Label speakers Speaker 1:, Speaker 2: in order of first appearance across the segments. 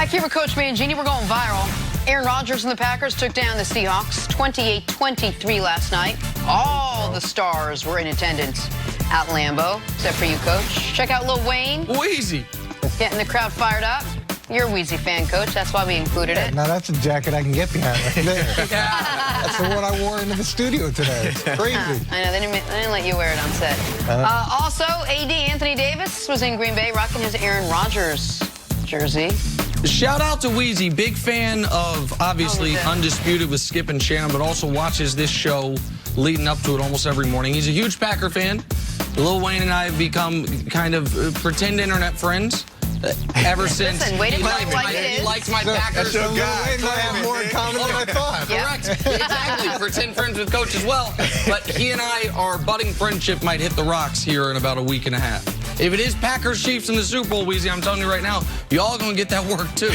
Speaker 1: Back here with Coach Mangini, we're going viral. Aaron Rodgers and the Packers took down the Seahawks 28-23 last night. All the stars were in attendance at Lambeau, except for you, Coach. Check out Lil Wayne.
Speaker 2: Wheezy.
Speaker 1: Getting the crowd fired up. You're a Wheezy fan, Coach. That's why we included it.
Speaker 3: Now, that's a jacket I can get behind right there. That's the one I wore into the studio today. It's crazy.
Speaker 1: I know. They didn't let you wear it on set. Also, AD Anthony Davis was in Green Bay rocking his Aaron Rodgers jersey.
Speaker 2: Shout out to Wheezy, big fan of, obviously, Undisputed with Skip and Shannon, but also watches this show leading up to it almost every morning. He's a huge Packer fan. Lil Wayne and I have become kind of pretend internet friends ever since.
Speaker 1: Listen, way to
Speaker 2: he likes my Packers.
Speaker 3: So Lil Wayne and I have more in common than I thought.
Speaker 2: Correct. Exactly. Pretend friends with Coach as well. But he and I, our budding friendship might hit the rocks here in about a week and a half. If it is Packers Chiefs in the Super Bowl, Weezy, I'm telling you right now, y'all gonna get that work too.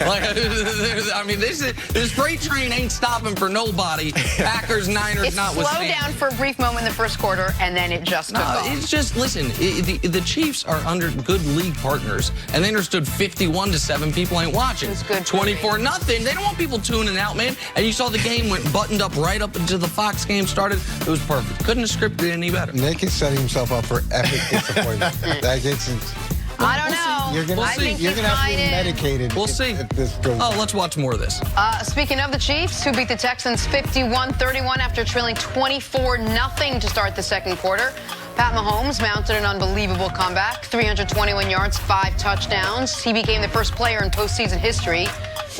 Speaker 2: Like, I mean, this freight train ain't stopping for nobody. Packers, Niners, notwithstanding.
Speaker 1: It slowed down for a brief moment in the first quarter, and then it just took off.
Speaker 2: It's just, listen, the Chiefs are under good league partners, and they understood 51-7. People ain't watching.
Speaker 1: It's good.
Speaker 2: 24-0. They don't want people tuning out, man. And you saw the game went buttoned up right up until the Fox game started. It was perfect. Couldn't have scripted it any better.
Speaker 3: Nick is setting himself up for epic disappointment.
Speaker 1: I don't know.
Speaker 3: You're gonna have to be medicated.
Speaker 2: We'll see. Oh, let's watch more of this.
Speaker 1: Speaking of the Chiefs, who beat the Texans 51-31 after trailing 24-0 to start the second quarter. Pat Mahomes mounted an unbelievable comeback, 321 yards, 5 touchdowns. He became the first player in postseason history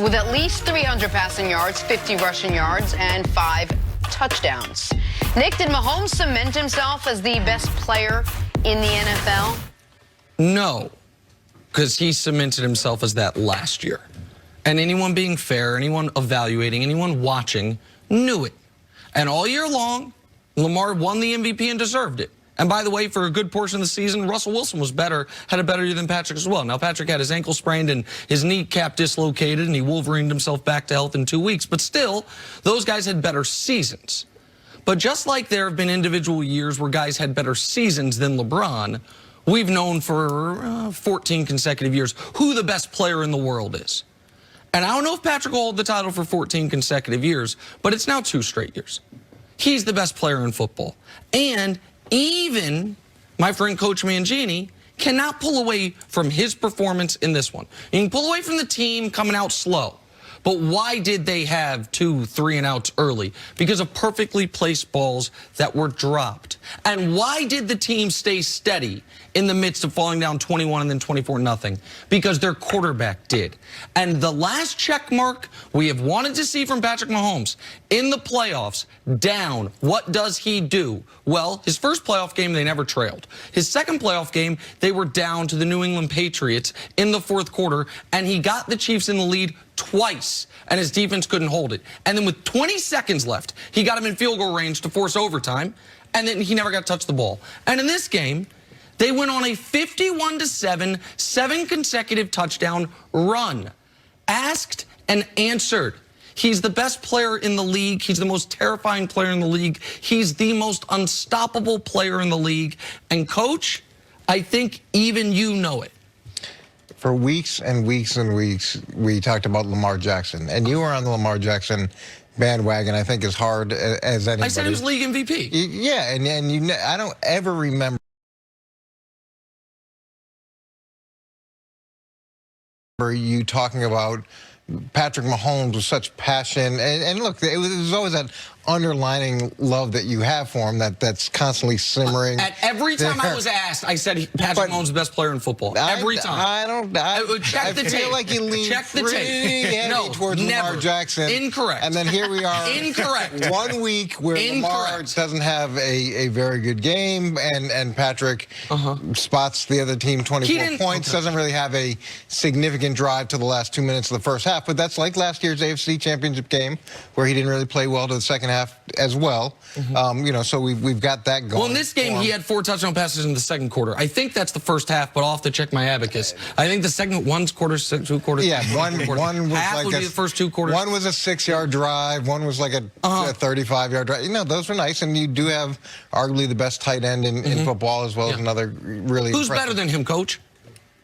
Speaker 1: with at least 300 passing yards, 50 rushing yards, and 5 touchdowns. Nick, did Mahomes cement himself as the best player in the NFL?
Speaker 2: No, because he cemented himself as that last year. And anyone being fair, anyone evaluating, anyone watching knew it. And all year long, Lamar won the MVP and deserved it. And by the way, for a good portion of the season, Russell Wilson was better, had a better year than Patrick as well. Now, Patrick had his ankle sprained and his kneecap dislocated, and he Wolverined himself back to health in 2 weeks. But still, those guys had better seasons. But just like there have been individual years where guys had better seasons than LeBron, we've known for 14 consecutive years who the best player in the world is. And I don't know if Patrick will hold the title for 14 consecutive years, but it's now 2 straight years. He's the best player in football. And even my friend Coach Mangini cannot pull away from his performance in this one. You can pull away from the team coming out slow. But why did they have 2 3-and-outs early? Because of perfectly placed balls that were dropped. And why did the team stay steady in the midst of falling down 21 and then 24-0? Because their quarterback did. And the last check mark we have wanted to see from Patrick Mahomes in the playoffs, down, what does he do? Well, his first playoff game, they never trailed. His second playoff game, they were down to the New England Patriots in the 4th quarter, and he got the Chiefs in the lead twice, and his defense couldn't hold it. And then with 20 seconds left, he got him in field goal range to force overtime, and then he never got to touch the ball. And in this game, they went on a 51-7, 7 consecutive touchdown run. Asked and answered. He's the best player in the league. He's the most terrifying player in the league. He's the most unstoppable player in the league. And, Coach, I think even you know it.
Speaker 3: For weeks and weeks and weeks, we talked about Lamar Jackson. And you were on the Lamar Jackson bandwagon, I think, as hard as anybody.
Speaker 2: I said he was league MVP.
Speaker 3: Yeah, and I don't ever remember you talking about Patrick Mahomes with such passion. And look, there's always that underlining love that you have for him that's constantly simmering.
Speaker 2: At every time I was asked, I said Patrick Mahomes is the best player in football. Every time.
Speaker 3: I feel like you lean pretty heavy towards Lamar Jackson.
Speaker 2: Incorrect.
Speaker 3: And then here we are.
Speaker 2: Incorrect.
Speaker 3: 1 week where Lamar doesn't have a very good game, and Patrick spots the other team 24 points, doesn't really have a significant drive to the last 2 minutes of the first half. But that's like last year's AFC Championship game, where he didn't really play well to the second half as well. You know, so we've got that going.
Speaker 2: Well, in this game, he had 4 touchdown passes in the second quarter. I think that's the first half, but I'll have to check my abacus. I think the second 1 quarter, 2 quarters.
Speaker 3: Yeah, one was
Speaker 2: half
Speaker 3: like
Speaker 2: would be the first 2 quarters.
Speaker 3: One was a 6-yard drive. One was like a 35-yard drive. You know, those were nice, and you do have arguably the best tight end in football, as well as another really.
Speaker 2: Who's better than him, Coach?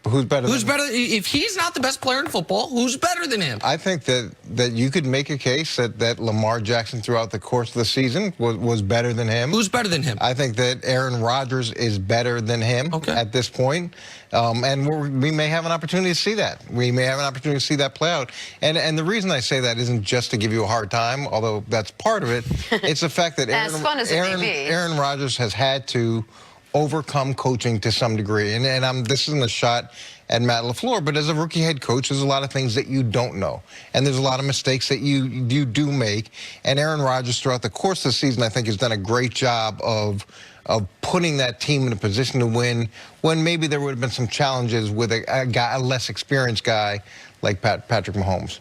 Speaker 3: Who's better?
Speaker 2: Who's better? If he's not the best player in football, who's better than him?
Speaker 3: I think that you could make a case that Lamar Jackson throughout the course of the season was better than him.
Speaker 2: Who's better than him?
Speaker 3: I think that Aaron Rodgers is better than him at this point. And we may have an opportunity to see that. We may have an opportunity to see that play out. And the reason I say that isn't just to give you a hard time, although that's part of it. It's the fact that
Speaker 1: as fun as it may be.
Speaker 3: Aaron Rodgers has had to overcome coaching to some degree. And this isn't a shot at Matt LaFleur, but as a rookie head coach, there's a lot of things that you don't know. And there's a lot of mistakes that you do make. And Aaron Rodgers, throughout the course of the season, I think has done a great job of putting that team in a position to win when maybe there would have been some challenges with a less experienced guy like Patrick Mahomes.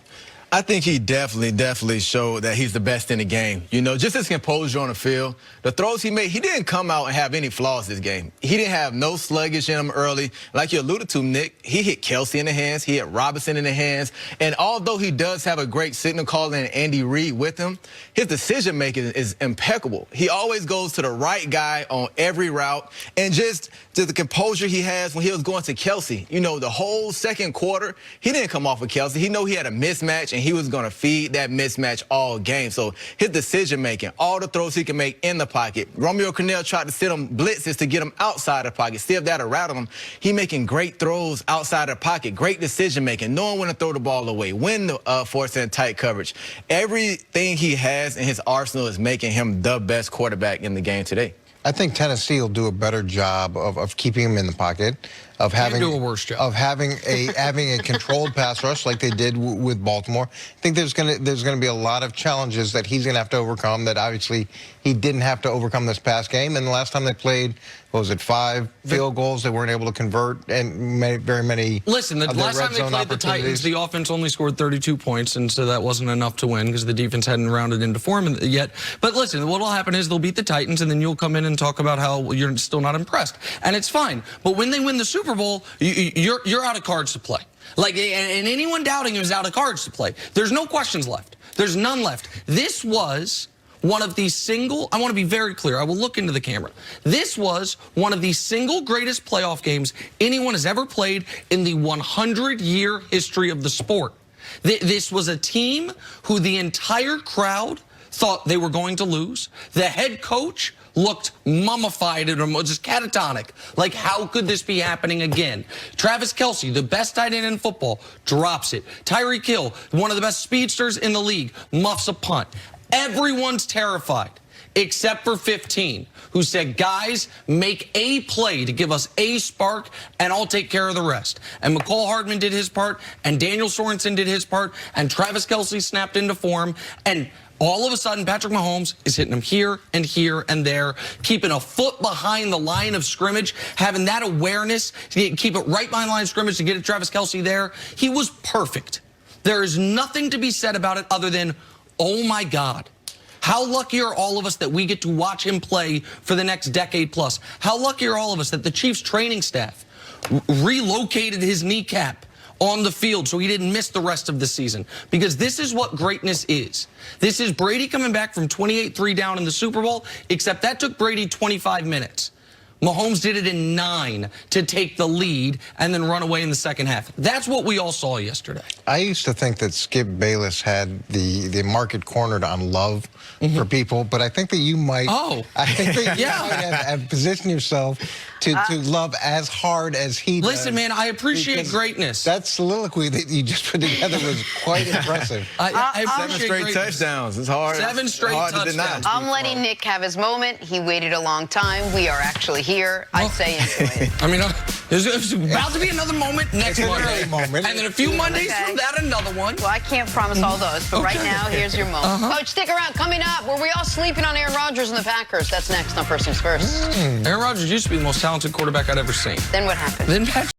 Speaker 4: I think he definitely showed that he's the best in the game. You know, just his composure on the field. The throws he made, he didn't come out and have any flaws this game. He didn't have no sluggish in him early. Like you alluded to, Nick, he hit Kelsey in the hands. He hit Robinson in the hands. And although he does have a great signal caller and Andy Reid with him, his decision-making is impeccable. He always goes to the right guy on every route. And just the composure he has when he was going to Kelsey, you know, the whole second quarter, he didn't come off of Kelsey. He knew he had a mismatch, and he was going to feed that mismatch all game. So his decision-making, all the throws he can make in the pocket. Romeo Crennel tried to sit him blitzes to get him outside the pocket. See if that'll rattle him. He making great throws outside the pocket, great decision-making, knowing when to throw the ball away, when to force in tight coverage. Everything he has in his arsenal is making him the best quarterback in the game today.
Speaker 3: I think Tennessee will do a better job of keeping him in the pocket, of having
Speaker 2: do a worse job.
Speaker 3: of having a controlled pass rush like they did with Baltimore. I think there's gonna be a lot of challenges that he's gonna have to overcome that obviously he didn't have to overcome this past game. And the last time they played, what was it, 5 field goals they weren't able to convert, and very many.
Speaker 2: Listen, the last time they played the Titans, the offense only scored 32 points, and so that wasn't enough to win because the defense hadn't rounded into form yet. But listen, what will happen is they'll beat the Titans, and then you'll come in and talk about how you're still not impressed, and it's fine. But when they win the Super Bowl, you're out of cards to play. Like, and anyone doubting him is out of cards to play. There's no questions left. There's none left. This was one of the single, I want to be very clear, I will look into the camera. This was one of the single greatest playoff games anyone has ever played in the 100-year history of the sport. This was a team who the entire crowd thought they were going to lose. The head coach looked mummified and just catatonic. Like, how could this be happening again? Travis Kelce, the best tight end in football, drops it. Tyreek Hill, one of the best speedsters in the league, muffs a punt. Everyone's terrified, except for 15, who said, guys, make a play to give us a spark, and I'll take care of the rest. And McCall Hardman did his part, and Daniel Sorensen did his part, and Travis Kelce snapped into form, and all of a sudden, Patrick Mahomes is hitting him here and there, keeping a foot behind the line of scrimmage, having that awareness to keep it right behind the line of scrimmage to get at Travis Kelce there. He was perfect. There is nothing to be said about it other than, oh my God, how lucky are all of us that we get to watch him play for the next decade plus? How lucky are all of us that the Chiefs training staff relocated his kneecap on the field so he didn't miss the rest of the season? Because this is what greatness is. This is Brady coming back from 28-3 down in the Super Bowl, except that took Brady 25 minutes. Mahomes did it in 9 to take the lead and then run away in the second half. That's what we all saw yesterday.
Speaker 3: I used to think that Skip Bayless had the market cornered on love for people, but I think that you might. I think that you might have positioned yourself to love as hard as he does.
Speaker 2: Listen, man, I appreciate greatness.
Speaker 3: That soliloquy that you just put together was quite impressive.
Speaker 2: I appreciate
Speaker 4: 7 straight touchdowns. It's hard.
Speaker 2: 7 straight touchdowns.
Speaker 1: I'm letting Nick have his moment. He waited a long time. We are actually here. I say enjoy it.
Speaker 2: I mean, there's about to be another moment next Monday. And then a few Mondays from that, another one.
Speaker 1: Well, I can't promise all those, but right now, here's your moment. Coach, stick around. Coming up, were we all sleeping on Aaron Rodgers and the Packers? That's next on First Things First.
Speaker 2: Aaron Rodgers used to be the most talented quarterback I'd ever seen.
Speaker 1: Then what happened?
Speaker 2: Then Patrick